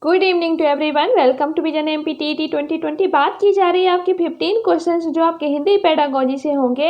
Good evening to everyone. Welcome to vision MPTET 2020। बात की जा रही है आपके 15 क्वेश्चंस जो आपके हिंदी पेडागोजी से होंगे।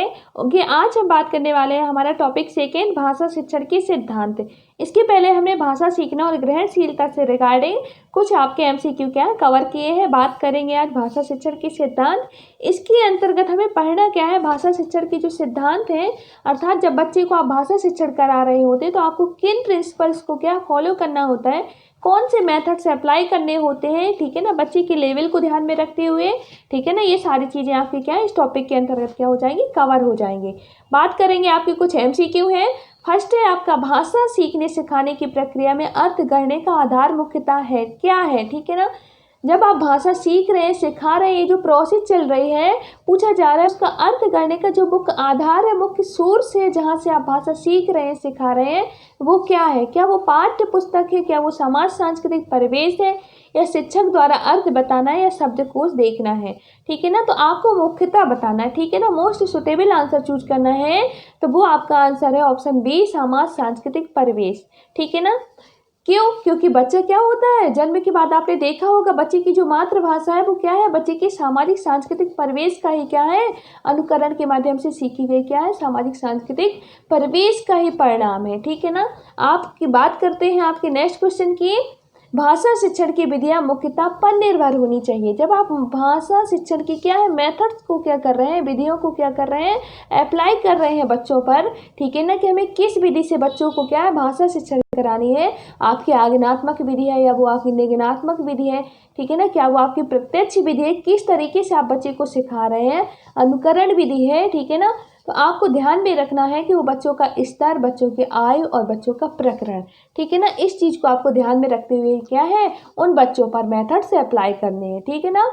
आज हम बात करने वाले हैं हमारा टॉपिक सेकेंड, भाषा शिक्षण के सिद्धांत। इसके पहले हमने भाषा सीखना और ग्रहणशीलता से रिगार्डिंग कुछ आपके एमसीक्यू क्या कवर किए हैं। बात करेंगे आज भाषा शिक्षण के सिद्धांत। इसके अंतर्गत हमें पढ़ना क्या है, भाषा शिक्षण के जो सिद्धांत हैं, अर्थात जब बच्चे को आप भाषा शिक्षण करा रहे होते हैं तो आपको किन प्रिंसिपल्स को क्या फॉलो करना होता है, कौन से मेथड से अप्लाई करने होते हैं, ठीक है ना, बच्चे के लेवल को ध्यान में रखते हुए, ठीक है ना, ये सारी चीज़ें आपकी क्या है इस टॉपिक के अंतर्गत क्या हो जाएंगी, कवर हो जाएंगी। बात करेंगे आपके कुछ एमसीक्यू हैं। फर्स्ट है आपका, भाषा सीखने सिखाने की प्रक्रिया में अर्थ गढ़ने का आधार मुख्यतः है क्या है, ठीक है ना। जब आप भाषा सीख रहे हैं, सिखा रहे हैं, जो प्रोसेस चल रही है, पूछा जा रहा है उसका अर्थ करने का जो मुख्य आधार है, मुख्य सोर्स है जहाँ से आप भाषा सीख रहे हैं, सिखा रहे हैं, वो क्या है। क्या वो पाठ्य पुस्तक है, क्या वो समाज सांस्कृतिक परिवेश है, या शिक्षक द्वारा अर्थ बताना है, या शब्दकोश देखना है, ठीक है ना। तो आपको मुख्यतः बताना है, ठीक है ना। मोस्ट सुटेबल आंसर चूज करना है, तो वो आपका आंसर है ऑप्शन बी, समाज सांस्कृतिक परिवेश, ठीक है ना। क्यों? क्योंकि बच्चा क्या होता है, जन्म के बाद आपने देखा होगा बच्चे की जो मातृभाषा है वो क्या है, बच्चे के सामाजिक सांस्कृतिक परिवेश का ही क्या है, अनुकरण के माध्यम से सीखी गई क्या है, सामाजिक सांस्कृतिक परिवेश का ही परिणाम है, ठीक है ना। आपकी बात करते हैं आपके नेक्स्ट क्वेश्चन की। भाषा शिक्षण की विधियां मुख्यतः पर निर्भर होनी चाहिए। जब आप भाषा शिक्षण की क्या है मेथड्स को क्या कर रहे हैं, विधियों को क्या कर रहे हैं, अप्लाई कर रहे हैं बच्चों पर, ठीक है ना, कि हमें किस विधि से बच्चों को क्या है भाषा शिक्षण करानी है। आपकी आज्ञानात्मक विधि है या वो आपकी निगमनात्मक विधि है, ठीक है ना, क्या वो आपकी प्रत्यक्ष विधि है, किस तरीके से आप बच्चे को सिखा रहे हैं, अनुकरण विधि है, ठीक है ना। तो आपको ध्यान में रखना है कि वो बच्चों का स्तर, बच्चों की आयु और बच्चों का प्रकरण, ठीक है ना, इस चीज़ को आपको ध्यान में रखते हुए क्या है उन बच्चों पर मेथड से अप्लाई करने हैं, ठीक है ना।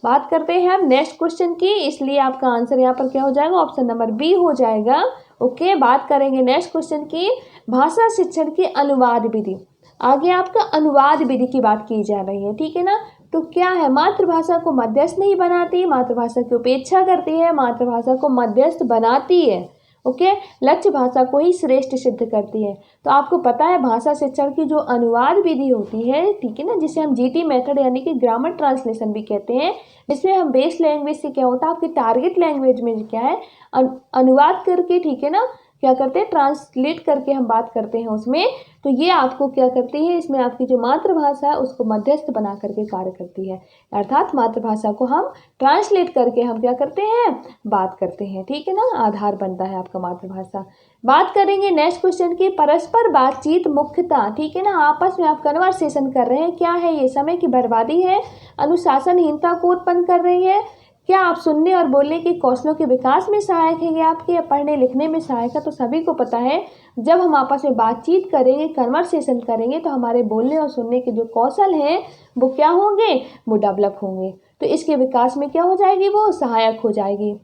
बात करते हैं हम नेक्स्ट क्वेश्चन की, इसलिए आपका आंसर यहाँ पर क्या हो जाएगा, ऑप्शन नंबर बी हो जाएगा। ओके, बात करेंगे नेक्स्ट क्वेश्चन की, भाषा शिक्षण की अनुवाद विधि। आगे आपका अनुवाद विधि की बात की जा रही है, ठीक है ना। तो क्या है, मातृभाषा को मध्यस्थ नहीं बनाती, मातृभाषा की उपेक्षा करती है, मातृभाषा को मध्यस्थ बनाती है। ओके, लक्ष्य भाषा को ही श्रेष्ठ सिद्ध करती है। तो आपको पता है भाषा शिक्षण की जो अनुवाद विधि होती है, ठीक है ना, जिसे हम जीटी मेथड यानी कि ग्रामर ट्रांसलेशन भी कहते हैं, जिसमें हम बेस लैंग्वेज से क्या होता है आपकी टारगेट लैंग्वेज में क्या है अनुवाद करके, ठीक है ना, क्या करते हैं ट्रांसलेट करके हम बात करते हैं उसमें। तो ये आपको क्या करती है, इसमें आपकी जो मातृभाषा है उसको मध्यस्थ बना करके कार्य करती है, अर्थात मातृभाषा को हम ट्रांसलेट करके हम क्या करते हैं बात करते हैं, ठीक है ना, आधार बनता है आपका मातृभाषा। बात करेंगे नेक्स्ट क्वेश्चन की, परस्पर बातचीत मुख्यतः, ठीक है ना, आपस में आप कन्वर्सेशन कर रहे हैं, क्या है ये, समय की बर्बादी है, अनुशासनहीनता को उत्पन्न कर रही है, क्या आप सुनने और बोलने के कौशलों के विकास में सहायक है, या आपके पढ़ने लिखने में सहायक है। तो सभी को पता है जब हम आपस में बातचीत करेंगे, कन्वर्सेशन करेंगे, तो हमारे बोलने और सुनने के जो कौशल हैं वो क्या होंगे, वो डेवलप होंगे, तो इसके विकास में क्या हो जाएगी, वो सहायक हो जाएगी।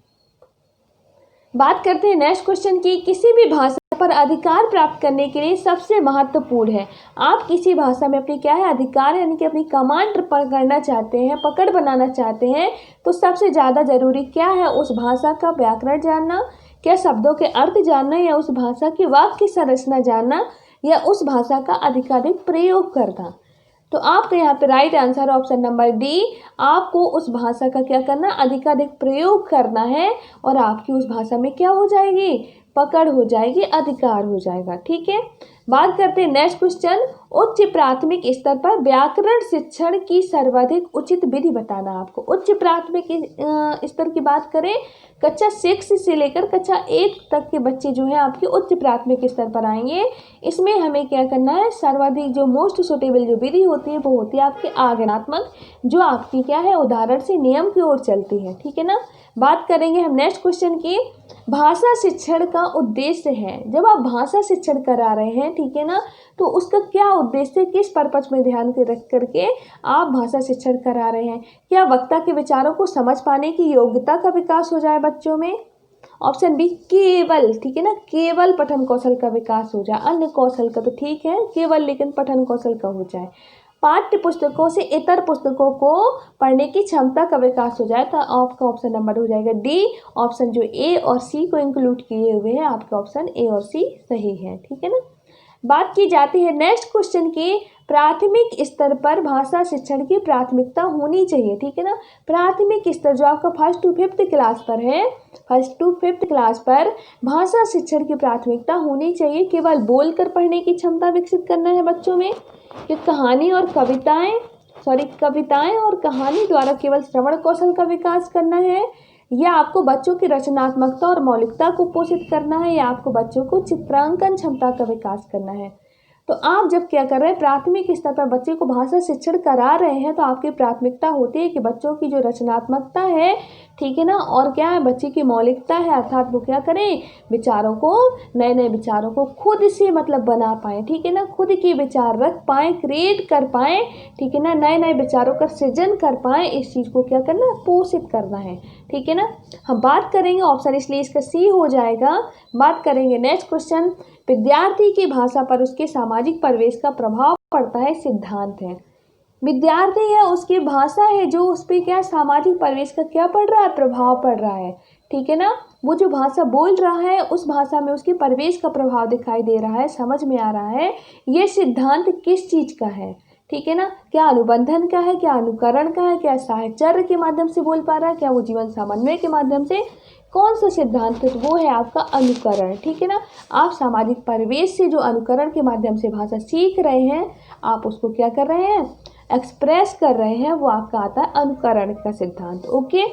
बात करते हैं नेक्स्ट क्वेश्चन की, किसी भी भाषा पर अधिकार प्राप्त करने के लिए सबसे महत्वपूर्ण है, आप किसी भाषा में अपनी क्या है अधिकार यानी कि अपनी कमांड पकड़ना चाहते हैं, पकड़ बनाना चाहते हैं, तो सबसे ज़्यादा जरूरी क्या है, उस भाषा का व्याकरण जानना, क्या शब्दों के अर्थ जानना, या उस भाषा की वाक्य संरचना जानना, या उस भाषा का अधिकाधिक प्रयोग करना। तो आपका यहाँ पे right answer option number D, आपको उस भाषा का क्या करना, अधिकाधिक प्रयोग करना है, और आपकी उस भाषा में क्या हो जाएगी, पकड़ हो जाएगी, अधिकार हो जाएगा, ठीक है। बात करते हैं नेक्स्ट क्वेश्चन, उच्च प्राथमिक स्तर पर व्याकरण शिक्षण की सर्वाधिक उचित विधि बताना। आपको उच्च प्राथमिक स्तर की बात करें, कक्षा 6 से लेकर कक्षा 8 तक के बच्चे जो हैं आपके उच्च प्राथमिक स्तर पर आएंगे, इसमें हमें क्या करना है, सर्वाधिक जो मोस्ट सुटेबल जो विधि होती है वो होती है आपकी आज्ञानात्मक, जो आपकी क्या है उदाहरण से नियम की ओर चलती है, ठीक है ना। बात करेंगे हम नेक्स्ट क्वेश्चन की, भाषा शिक्षण का उद्देश्य है, जब आप भाषा शिक्षण करा रहे हैं, ठीक है ना, तो उसका क्या उद्देश्य है, किस पर्पज में ध्यान के रख करके आप भाषा शिक्षण करा रहे हैं। क्या वक्ता के विचारों को समझ पाने की योग्यता का विकास हो जाए बच्चों में, ऑप्शन बी केवल, ठीक है ना, केवल पठन कौशल का विकास हो जाए, अन्य कौशल का तो ठीक है, केवल लेकिन पठन कौशल का हो जाए, पाठ्य पुस्तकों से इतर पुस्तकों को पढ़ने की क्षमता का विकास हो जाए, तो आपका ऑप्शन नंबर हो जाएगा डी, ऑप्शन जो ए और सी को इंक्लूड किए हुए हैं आपके ऑप्शन ए और सी सही है, ठीक है ना। बात की जाती है नेक्स्ट क्वेश्चन की, प्राथमिक स्तर पर भाषा शिक्षण की प्राथमिकता होनी चाहिए। ठीक है ना, प्राथमिक स्तर जो आपका 1st to 5th क्लास पर है, 1st to 5th क्लास पर भाषा शिक्षण की प्राथमिकता होनी चाहिए। केवल बोलकर पढ़ने की क्षमता विकसित करना है बच्चों में, कि कहानी और कविताएं और कहानी द्वारा केवल श्रवण कौशल का विकास करना है, या आपको बच्चों की रचनात्मकता और मौलिकता को पोषित करना है, या आपको बच्चों को चित्रांकन क्षमता का विकास करना है। तो आप जब क्या कर रहे हैं, प्राथमिक स्तर पर बच्चे को भाषा शिक्षण करा रहे हैं, तो आपकी प्राथमिकता होती है कि बच्चों की जो रचनात्मकता है, ठीक है ना, और क्या है, बच्चे की मौलिकता है, अर्थात वो क्या करें, विचारों को, नए नए विचारों को खुद से मतलब बना पाए, ठीक है ना, खुद के विचार रख पाए, क्रिएट कर पाए, ठीक है ना, नए नए विचारों का सृजन कर पाए। इस चीज़ को क्या करना है, पोषित करना है। ठीक है ना, हम बात करेंगे ऑप्शन, इसलिए इसका सी हो जाएगा। बात करेंगे नेक्स्ट क्वेश्चन, विद्यार्थी की भाषा पर उसके सामाजिक परिवेश का प्रभाव पड़ता है, सिद्धांत है। विद्यार्थी है, उसकी भाषा है जो उस पर क्या सामाजिक परिवेश का क्या पड़ रहा है, प्रभाव पड़ रहा है। ठीक है ना, वो जो भाषा बोल रहा है उस भाषा में उसके परिवेश का प्रभाव दिखाई दे रहा है, समझ में आ रहा है। ये सिद्धांत किस चीज़ का है, ठीक है ना, क्या अनुबंधन का है, क्या अनुकरण का है, क्या साहचर्य के माध्यम से बोल पा रहा है, क्या वो जीवन समन्वय के माध्यम से, कौन सा सिद्धांत है, तो वो है आपका अनुकरण। ठीक है ना, आप सामाजिक परिवेश से जो अनुकरण के माध्यम से भाषा सीख रहे हैं, आप उसको क्या कर रहे हैं, एक्सप्रेस कर रहे हैं, वो आपका आता है अनुकरण का सिद्धांत। ओके,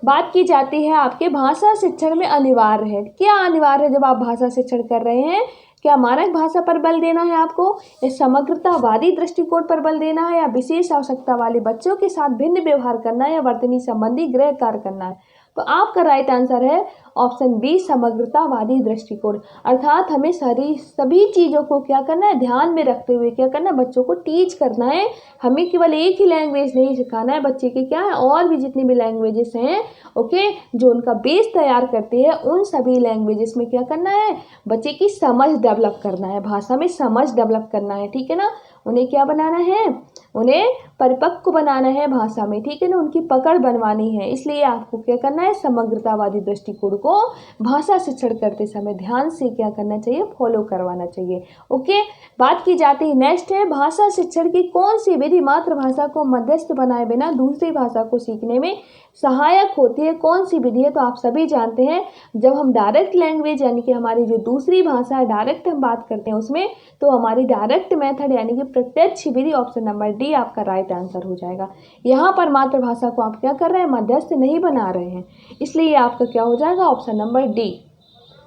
बात की जाती है आपके भाषा शिक्षण में अनिवार्य है, क्या अनिवार्य है जब आप भाषा शिक्षण कर रहे हैं, क्या मानक भाषा पर बल देना है आपको, या समग्रतावादी दृष्टिकोण पर बल देना है, या विशेष आवश्यकता वाले बच्चों के साथ भिन्न व्यवहार करना है, या वर्तनी संबंधी गृह कार्य करना है। तो आपका राइट आंसर है ऑप्शन बी, समग्रतावादी दृष्टिकोण। अर्थात हमें सभी चीज़ों को क्या करना है, ध्यान में रखते हुए क्या करना है, बच्चों को टीच करना है। हमें केवल एक ही लैंग्वेज नहीं सिखाना है, बच्चे के क्या है और भी जितनी भी लैंग्वेजेस हैं, ओके, जो उनका बेस तैयार करती है, उन सभी लैंग्वेजेस में क्या करना है, बच्चे की समझ डेवलप करना है, भाषा में समझ डेवलप करना है। ठीक है ना, उन्हें क्या बनाना है, उन्हें परिपक्व बनाना है भाषा में। ठीक है ना, उनकी पकड़ बनवानी है। इसलिए आपको क्या करना है, समग्रतावादी दृष्टिकोण को भाषा शिक्षण करते समय ध्यान से क्या करना चाहिए, फॉलो करवाना चाहिए। ओके, बात की जाती है नेक्स्ट है, भाषा शिक्षण की कौन सी विधि मातृभाषा को मध्यस्थ बनाए बिना दूसरी भाषा को सीखने में सहायक होती है, कौन सी विधि है, तो आप सभी जानते हैं, जब हम डायरेक्ट लैंग्वेज यानी कि हमारी जो दूसरी भाषा है डायरेक्ट हम बात करते हैं उसमें, तो हमारी डायरेक्ट मेथड यानी कि प्रत्यक्ष विधि, ऑप्शन नंबर डी आपका राइट आंसर हो जाएगा। यहाँ पर मातृभाषा को आप क्या कर रहे हैं, मध्यस्थ नहीं बना रहे हैं, इसलिए आपका क्या हो जाएगा, ऑप्शन नंबर डी।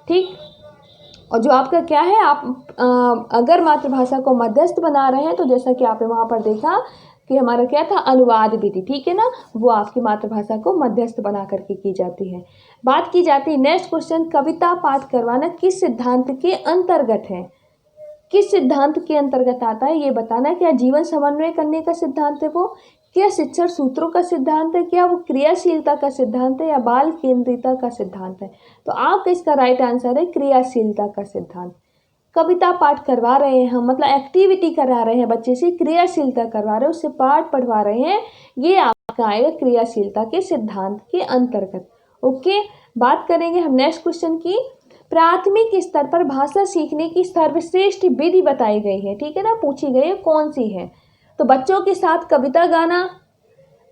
ठीक, और जो आपका क्या है, आप अगर मातृभाषा को मध्यस्थ बना रहे हैं, तो जैसा कि आपने वहाँ पर देखा कि हमारा क्या था, अनुवाद विधि, ठीक है ना, वो आपकी मातृभाषा को मध्यस्थ बना करके की जाती है। बात की जाती है नेक्स्ट क्वेश्चन, कविता पाठ करवाना किस सिद्धांत के अंतर्गत है, किस सिद्धांत के अंतर्गत आता है, ये बताना। क्या जीवन समन्वय करने का सिद्धांत है वो, क्या शिक्षण सूत्रों का सिद्धांत है, क्या वो क्रियाशीलता का सिद्धांत है, या बाल केंद्रिता का सिद्धांत है। तो आपका इसका राइट आंसर है क्रियाशीलता का सिद्धांत। कविता पाठ करवा रहे हैं हम, मतलब एक्टिविटी करा रहे हैं बच्चे से, क्रियाशीलता करवा रहे हैं, उससे पाठ पढ़वा रहे हैं, ये आपका आएगा क्रियाशीलता के सिद्धांत के अंतर्गत। ओके, बात करेंगे हम नेक्स्ट क्वेश्चन की, प्राथमिक स्तर पर भाषा सीखने की सर्वश्रेष्ठ विधि बताई गई है। ठीक है ना, पूछी गई है कौन सी है, तो बच्चों के साथ कविता गाना,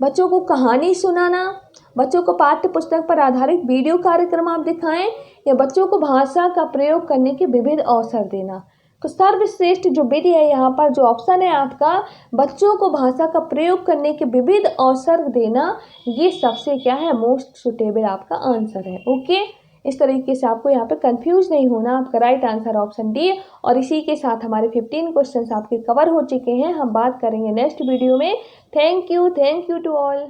बच्चों को कहानी सुनाना, बच्चों को पाठ्य पुस्तक पर आधारित वीडियो कार्यक्रम आप दिखाएं, या बच्चों को भाषा का प्रयोग करने के विविध अवसर देना। तो सर्वश्रेष्ठ जो विधि है यहाँ पर जो ऑप्शन है आपका, बच्चों को भाषा का प्रयोग करने के विविध अवसर देना, ये सबसे क्या है, मोस्ट सुटेबल आपका आंसर है। ओके, इस तरीके से आपको यहाँ पे कंफ्यूज नहीं होना, आपका राइट आंसर ऑप्शन डी। और इसी के साथ हमारे 15 क्वेश्चंस आपके कवर हो चुके हैं, हम बात करेंगे नेक्स्ट वीडियो में। Thank you to all.